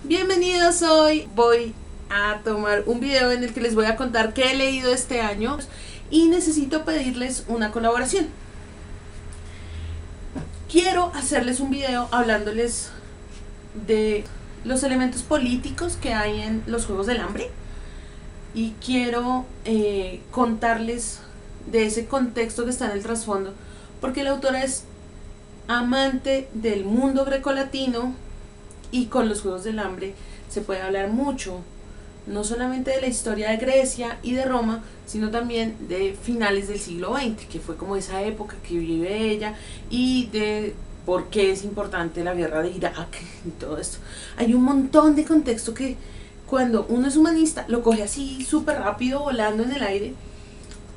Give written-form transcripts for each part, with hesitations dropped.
Bienvenidos, hoy voy a tomar un video en el que les voy a contar qué he leído este año y necesito pedirles una colaboración. Quiero hacerles un video hablándoles de los elementos políticos que hay en los Juegos del Hambre y quiero contarles de ese contexto que está en el trasfondo, porque la autora es amante del mundo grecolatino y con los Juegos del Hambre se puede hablar mucho, no solamente de la historia de Grecia y de Roma, sino también de finales del siglo XX, que fue como esa época que vive ella, y de por qué es importante la guerra de Irak y todo esto. Hay un montón de contexto que cuando uno es humanista lo coge así súper rápido, volando en el aire,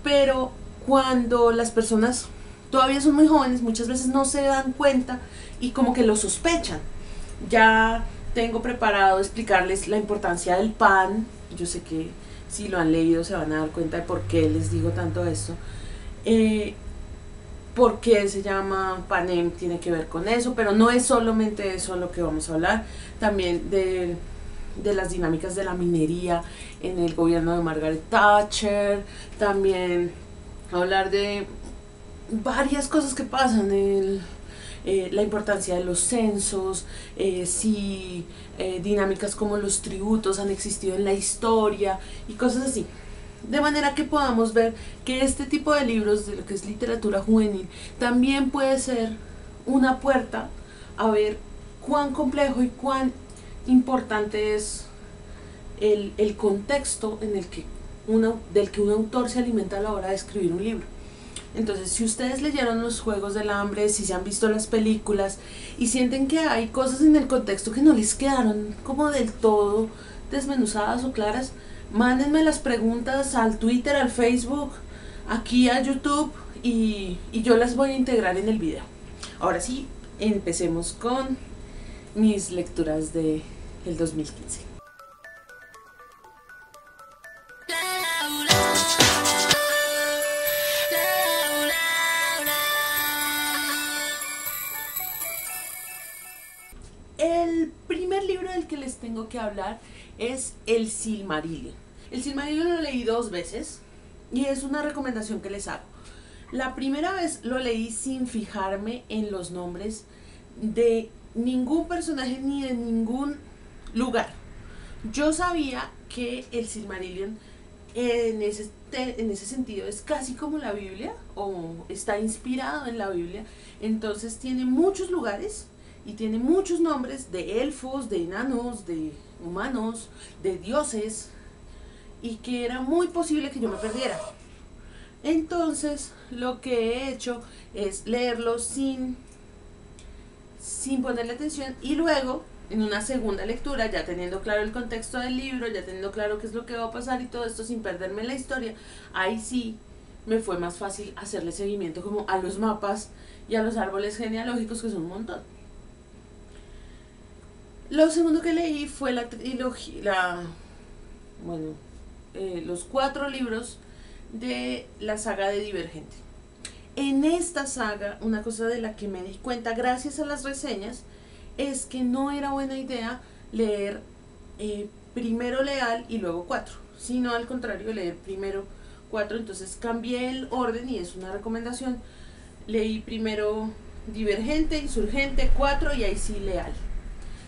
pero cuando las personas todavía son muy jóvenes, muchas veces no se dan cuenta y como que lo sospechan. Ya tengo preparado explicarles la importancia del pan. Yo sé que si lo han leído se van a dar cuenta de por qué les digo tanto esto. Por qué se llama panem tiene que ver con eso, pero no es solamente eso lo que vamos a hablar. También de las dinámicas de la minería en el gobierno de Margaret Thatcher. También hablar de varias cosas que pasan, la importancia de los censos, si dinámicas como los tributos han existido en la historia y cosas así. De manera que podamos ver que este tipo de libros, de lo que es literatura juvenil, también puede ser una puerta a ver cuán complejo y cuán importante es el contexto en el que del que un autor se alimenta a la hora de escribir un libro. Entonces, si ustedes leyeron los Juegos del Hambre, si se han visto las películas y sienten que hay cosas en el contexto que no les quedaron como del todo desmenuzadas o claras, mándenme las preguntas al Twitter, al Facebook, aquí a YouTube y yo las voy a integrar en el video. Ahora sí, empecemos con mis lecturas del 2015. El primer libro del que les tengo que hablar es El Silmarillion. El Silmarillion lo leí 2 veces y es una recomendación que les hago. La primera vez lo leí sin fijarme en los nombres de ningún personaje ni de ningún lugar. Yo sabía que el Silmarillion en ese sentido es casi como la Biblia, o está inspirado en la Biblia, entonces tiene muchos lugares y tiene muchos nombres de elfos, de enanos, de humanos, de dioses, y que era muy posible que yo me perdiera. Entonces lo que he hecho es leerlo sin ponerle atención, y luego en una segunda lectura, ya teniendo claro el contexto del libro, ya teniendo claro qué es lo que va a pasar y todo esto sin perderme en la historia, ahí sí me fue más fácil hacerle seguimiento como a los mapas y a los árboles genealógicos, que son un montón. Lo segundo que leí fue la trilogía, los 4 libros de la saga de Divergente. En esta saga, una cosa de la que me di cuenta gracias a las reseñas es que no era buena idea leer primero Leal y luego 4, sino al contrario, leer primero 4. Entonces cambié el orden y es una recomendación. Leí primero Divergente, Insurgente, 4 y ahí sí Leal.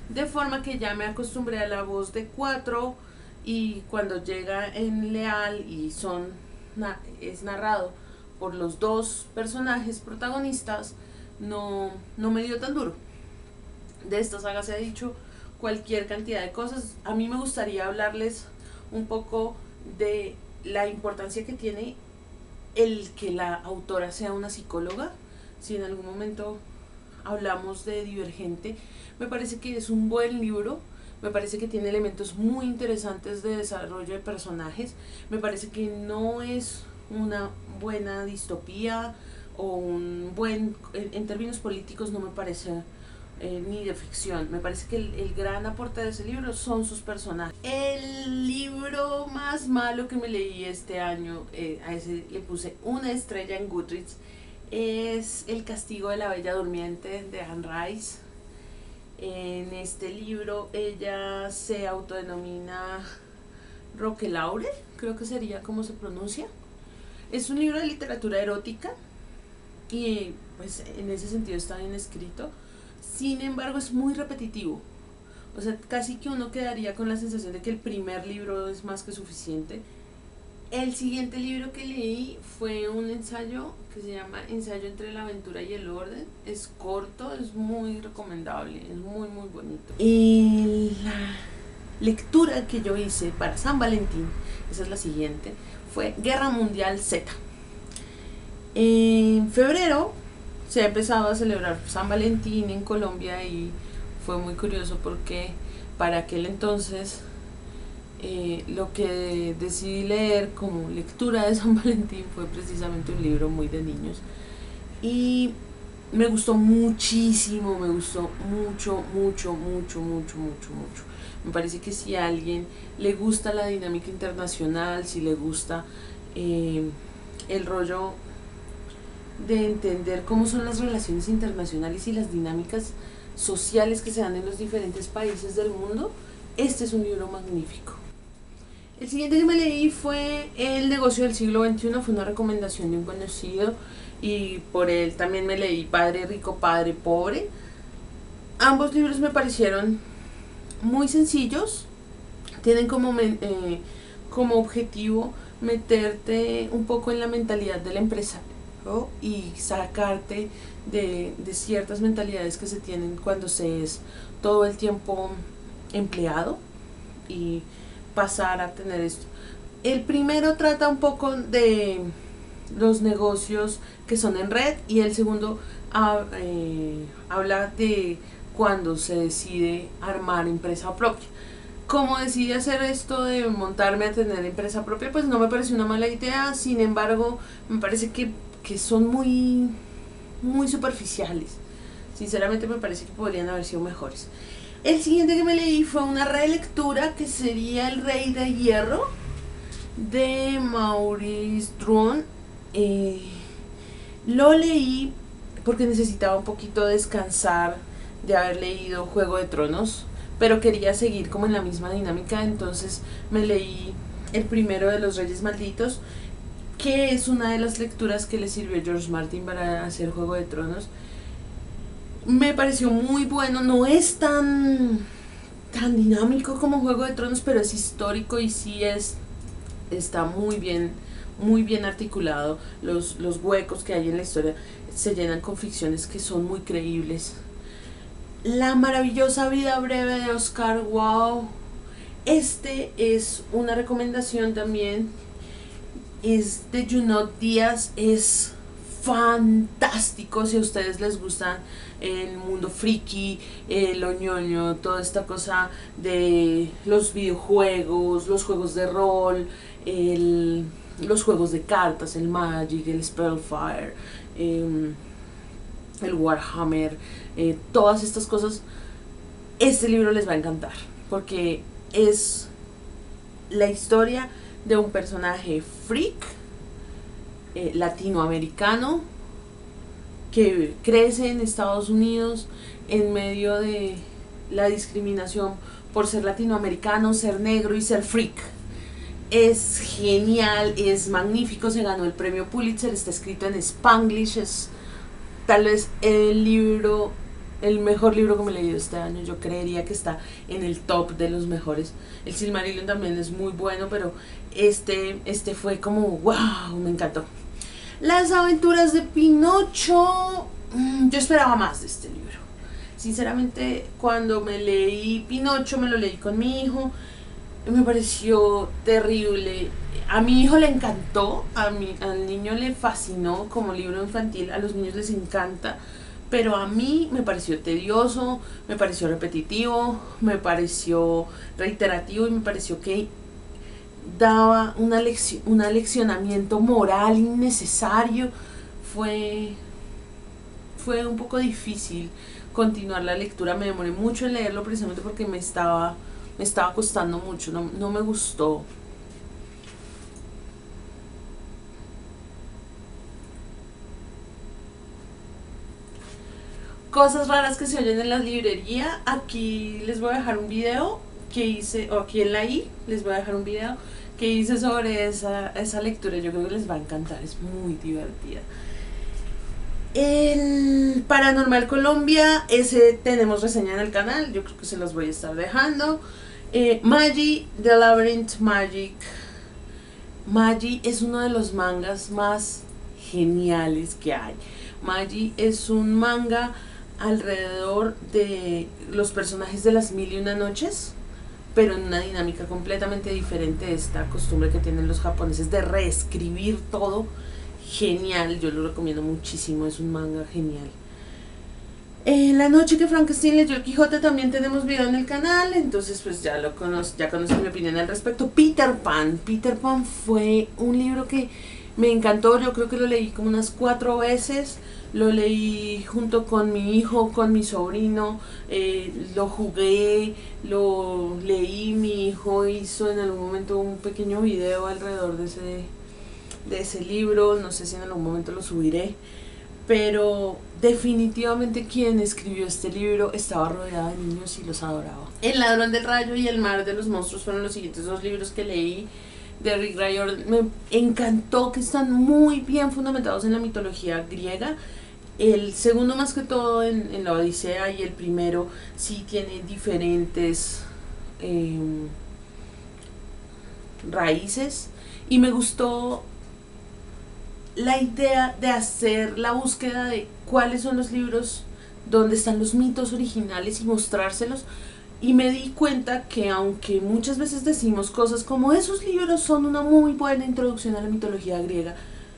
De forma que ya me acostumbré a la voz de 4, y cuando llega en Leal y es narrado por los 2 personajes protagonistas, no me dio tan duro. De esta saga se ha dicho cualquier cantidad de cosas. A mí me gustaría hablarles un poco de la importancia que tiene el que la autora sea una psicóloga. Si en algún momento hablamos de Divergente, me parece que es un buen libro. Me parece que tiene elementos muy interesantes de desarrollo de personajes. Me parece que no es una buena distopía o un buen, en términos políticos no me parece ni de ficción. Me parece que el gran aporte de ese libro son sus personajes. El libro más malo que me leí este año, a ese le puse 1 estrella en Goodreads, es El castigo de la bella durmiente de Anne Rice. En este libro ella se autodenomina Roquelaure, creo que sería como se pronuncia. Es un libro de literatura erótica y pues en ese sentido está bien escrito. Sin embargo, es muy repetitivo. O sea, casi que uno quedaría con la sensación de que el primer libro es más que suficiente. El siguiente libro que leí fue un ensayo que se llama Ensayo entre la aventura y el orden. Es corto, es muy recomendable, es muy muy bonito. Y la lectura que yo hice para San Valentín, esa es la siguiente, fue Guerra Mundial Z. En febrero se ha empezado a celebrar San Valentín en Colombia y fue muy curioso porque para aquel entonces lo que decidí leer como lectura de San Valentín fue precisamente un libro muy de niños y me gustó muchísimo, me gustó mucho, mucho, mucho, mucho, mucho, mucho. Me parece que si a alguien le gusta la dinámica internacional, si le gusta el rollo de entender cómo son las relaciones internacionales y las dinámicas sociales que se dan en los diferentes países del mundo, este es un libro magnífico. El siguiente que me leí fue El negocio del siglo XXI, fue una recomendación de un conocido y por él también me leí Padre rico, Padre pobre. Ambos libros me parecieron muy sencillos, tienen como objetivo meterte un poco en la mentalidad del empresario y sacarte de ciertas mentalidades que se tienen cuando se es todo el tiempo empleado y pasar a tener esto. El primero trata un poco de los negocios que son en red y el segundo habla de cuando se decide armar empresa propia. Como decidí hacer esto de montarme a tener empresa propia, pues no me pareció una mala idea, sin embargo me parece que son muy, muy superficiales. Sinceramente me parece que podrían haber sido mejores. El siguiente que me leí fue una relectura que sería El Rey de Hierro de Maurice Druon. Lo leí porque necesitaba un poquito descansar de haber leído Juego de Tronos, pero quería seguir como en la misma dinámica, entonces me leí el primero de Los Reyes Malditos, que es una de las lecturas que le sirvió George Martin para hacer Juego de Tronos. Me pareció muy bueno, no es tan dinámico como Juego de Tronos, pero es histórico y sí está muy bien articulado. Los huecos que hay en la historia se llenan con ficciones que son muy creíbles. La maravillosa vida breve de Oscar Wilde. Este es una recomendación también. Es de Junot Díaz. Es fantástico si a ustedes les gustan el mundo friki, lo ñoño, toda esta cosa de los videojuegos, los juegos de rol, los juegos de cartas, el Magic, el Spellfire, el Warhammer, todas estas cosas. Este libro les va a encantar porque es la historia de un personaje freak latinoamericano que crece en Estados Unidos en medio de la discriminación por ser latinoamericano, ser negro y ser freak. Es genial, es magnífico, se ganó el premio Pulitzer, está escrito en Spanglish, es tal vez el mejor libro que me he leído este año. Yo creería que está en el top de los mejores. El Silmarillion también es muy bueno, pero este fue como wow, me encantó. Las aventuras de Pinocho, yo esperaba más de este libro. Sinceramente, cuando me leí Pinocho, me lo leí con mi hijo, me pareció terrible. A mi hijo le encantó, al niño le fascinó como libro infantil, a los niños les encanta, pero a mí me pareció tedioso, me pareció repetitivo, me pareció reiterativo y me pareció que daba un aleccionamiento moral innecesario. Fue un poco difícil continuar la lectura, me demoré mucho en leerlo precisamente porque me estaba costando mucho, no me gustó. cosas raras que se oyen en la librería, aquí les voy a dejar un video que hice, o aquí en la i les voy a dejar un video que hice sobre esa lectura. Yo creo que les va a encantar, es muy divertida. En Paranormal Colombia, ese tenemos reseña en el canal, yo creo que se los voy a estar dejando. Magi, The Labyrinth Magic. Magi es uno de los mangas más geniales que hay. Magi es un manga alrededor de los personajes de las Mil y Una Noches, pero en una dinámica completamente diferente de esta costumbre que tienen los japoneses de reescribir todo. Genial, yo lo recomiendo muchísimo, es un manga genial. La noche que Frankenstein leyó el Quijote también tenemos video en el canal, entonces pues ya conocen mi opinión al respecto. Peter Pan fue un libro que me encantó, yo creo que lo leí como unas 4 veces, lo leí junto con mi hijo, con mi sobrino, lo jugué, lo leí, mi hijo hizo en algún momento un pequeño video alrededor de ese libro, no sé si en algún momento lo subiré, pero definitivamente quien escribió este libro estaba rodeada de niños y los adoraba. El Ladrón del Rayo y El Mar de los Monstruos fueron los siguientes 2 libros que leí de Rick Riordan. Me encantó que están muy bien fundamentados en la mitología griega. El segundo más que todo en la Odisea, y el primero sí tiene diferentes raíces, y me gustó la idea de hacer la búsqueda de cuáles son los libros donde están los mitos originales y mostrárselos. Y me di cuenta que aunque muchas veces decimos cosas como esos libros son una muy buena introducción a la mitología griega,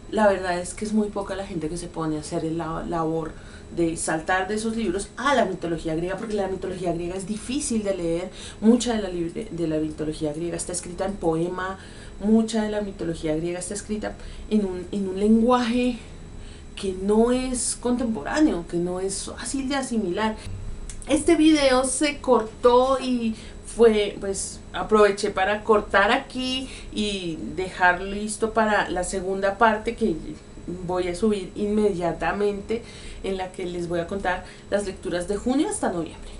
la verdad es que es muy poca la gente que se pone a hacer la labor de saltar de esos libros a la mitología griega, porque la mitología griega es difícil de leer. Mucha de la mitología griega está escrita en poema, mucha de la mitología griega está escrita en un lenguaje que no es contemporáneo, que no es fácil de asimilar. Este video se cortó y pues aproveché para cortar aquí y dejar listo para la segunda parte que voy a subir inmediatamente, en la que les voy a contar las lecturas de junio hasta noviembre.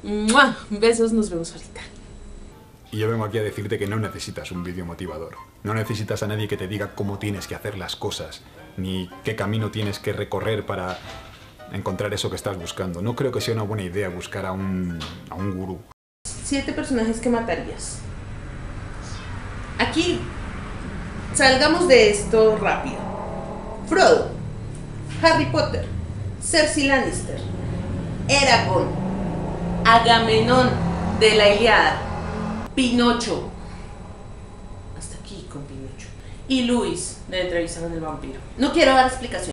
¡Mua! Besos, nos vemos ahorita. Y yo vengo aquí a decirte que no necesitas un vídeo motivador. No necesitas a nadie que te diga cómo tienes que hacer las cosas, ni qué camino tienes que recorrer para encontrar eso que estás buscando. No creo que sea una buena idea buscar a un gurú. 7 personajes que matarías. Aquí, salgamos de esto rápido. Frodo, Harry Potter, Cersei Lannister, Eragon, Agamenón de la Ilíada, Pinocho, hasta aquí con Pinocho, y Luis de Entrevista con el Vampiro. No quiero dar explicaciones.